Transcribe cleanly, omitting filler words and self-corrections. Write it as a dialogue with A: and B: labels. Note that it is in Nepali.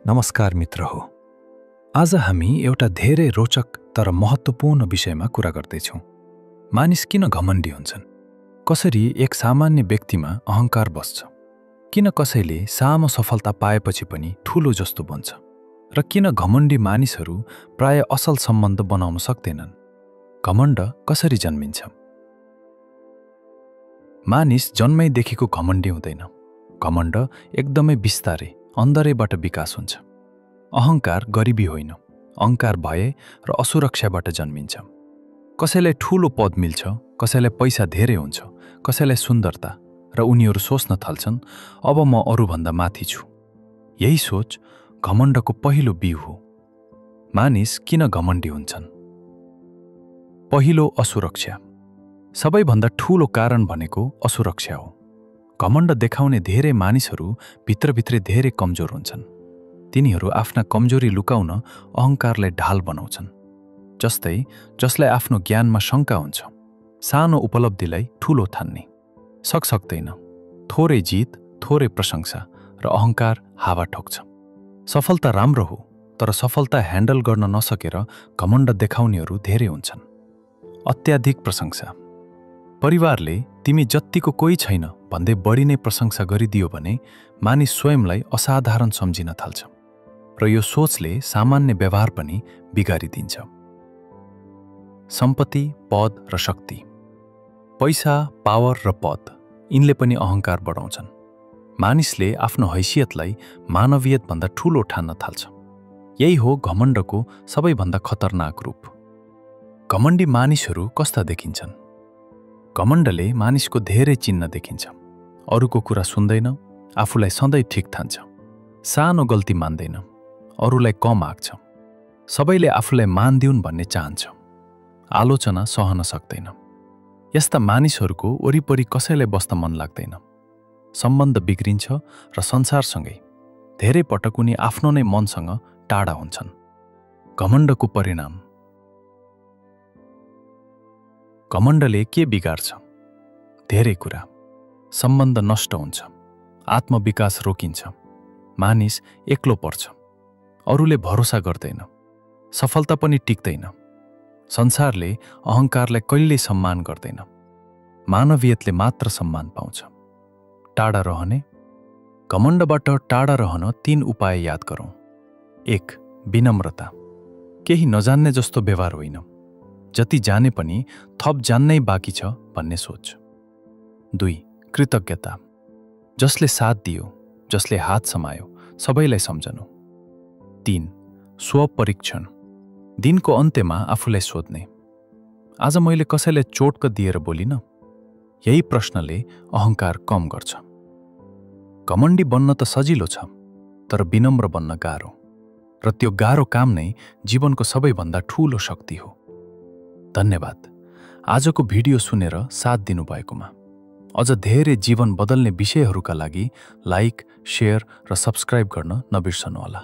A: नमस्कार मित्र हो। आज हामी एउटा धेरै रोचक तर महत्त्वपूर्ण विषयमा कुरा गर्दैछौँ। मानिस किन घमण्डी हुन्छन्? कसरी एक सामान्य व्यक्तिमा अहङ्कार बस्छ? किन कसैले सानो सफलता पाएपछि पनि ठूलो जस्तो बन्छ? र किन घमण्डी मानिसहरू प्राय असल सम्बन्ध बनाउन सक्दैनन्? घमण्ड कसरी जन्मिन्छ? मानिस जन्मैदेखिको घमण्डी हुँदैन। घमण्ड एकदमै बिस्तारै अन्दरैबाट विकास हुन्छ। अहङ्कार गरिबी होइन, अहङ्कार भय र असुरक्षाबाट जन्मिन्छ। कसैलाई ठूलो पद मिल्छ, कसैलाई पैसा धेरै हुन्छ, कसैलाई सुन्दरता, र उनीहरू सोच्न थाल्छन् अब म अरूभन्दा माथि छु। यही सोच घमण्डको पहिलो बिउ हो। मानिस किन घमण्डी हुन्छन्? पहिलो, असुरक्षा। सबैभन्दा ठूलो कारण भनेको असुरक्षा हो। घमण्ड देखाउने धेरै मानिसहरू भित्रभित्रै धेरै कमजोर हुन्छन्। तिनीहरू आफ्ना कमजोरी लुकाउन अहङ्कारलाई ढाल बनाउँछन्। जस्तै जसलाई आफ्नो ज्ञानमा शङ्का हुन्छ, सानो उपलब्धिलाई ठूलो ठान्ने, सक्दैन, थोरै जित, थोरै प्रशंसा र अहङ्कार हावा ठोक्छ। सफलता राम्रो हो, तर सफलता ह्यान्डल गर्न नसकेर घमण्ड देखाउनेहरू धेरै हुन्छन्। अत्याधिक प्रशंसा। परिवारले तिमी जत्तिको कोही छैन भन्दै बढी नै प्रशंसा गरिदियो भने मानिस स्वयंलाई असाधारण सम्झिन थाल्छ, र यो सोचले सामान्य व्यवहार पनि बिगारिदिन्छ। सम्पत्ति, पद र शक्ति। पैसा, पावर र पद, यिनले पनि अहङ्कार बढाउँछन्। मानिसले आफ्नो हैसियतलाई मानवीयतभन्दा ठूलो ठान्न थाल्छ। यही हो घमण्डको सबैभन्दा खतरनाक रूप। घमण्डी मानिसहरू कस्ता देखिन्छन्? घमण्डले मानिसको धेरै चिन्ह देखिन्छ। अरूको कुरा सुन्दैन, आफूलाई सधैँ ठिक ठान्छ, सानो गल्ती मान्दैन, अरूलाई कम आँक्छ, सबैले आफूलाई मान दिउन् भन्ने चाहन्छ, आलोचना सहन सक्दैन। यस्ता मानिसहरूको वरिपरि कसैलाई बस्न मन लाग्दैन। सम्बन्ध बिग्रिन्छ र संसारसँगै धेरै पटक उनी आफ्नो नै मनसँग टाढा हुन्छन्। घमण्डको परिणाम। घमण्डले के बिगार्छ? धेरै कुरा। सम्बन्ध नष्ट हुन्छ, आत्मविकास रोकिन्छ, मानिस एक्लो पर्छ, अरूले भरोसा गर्दैन, सफलता पनि टिक्दैन। संसारले अहङ्कारलाई कहिल्यै सम्मान गर्दैन, मानवीयतले मात्र सम्मान पाउँछ। टाढा रहने। घमण्डबाट टाढा रहन 3 उपाय याद गरौँ। 1. विनम्रता। केही नजान्ने जस्तो व्यवहार होइन, जति जाने पनि थप जान्नै बाँकी छ भन्ने सोच। 2. कृतज्ञता। जसले साथ दियो, जसले हात समायो, सबैलाई सम्झनु। 3. स्वपरीक्षण। दिनको अन्त्यमा आफूलाई सोध्ने, आज मैले कसैलाई चोटक दिएर बोलिन? यही प्रश्नले अहङ्कार कम गर्छ। घमण्डी बन्न त सजिलो छ, तर विनम्र बन्न गाह्रो, र त्यो गाह्रो काम नै जीवनको सबैभन्दा ठूलो शक्ति हो। धन्यवाद आजको भिडियो सुनेर साथ दिनुभएकोमा। अझ धेरै जीवन बदल्ने विषयहरूका लागि लाइक, शेयर र सब्स्क्राइब गर्न नबिर्सनुहोला।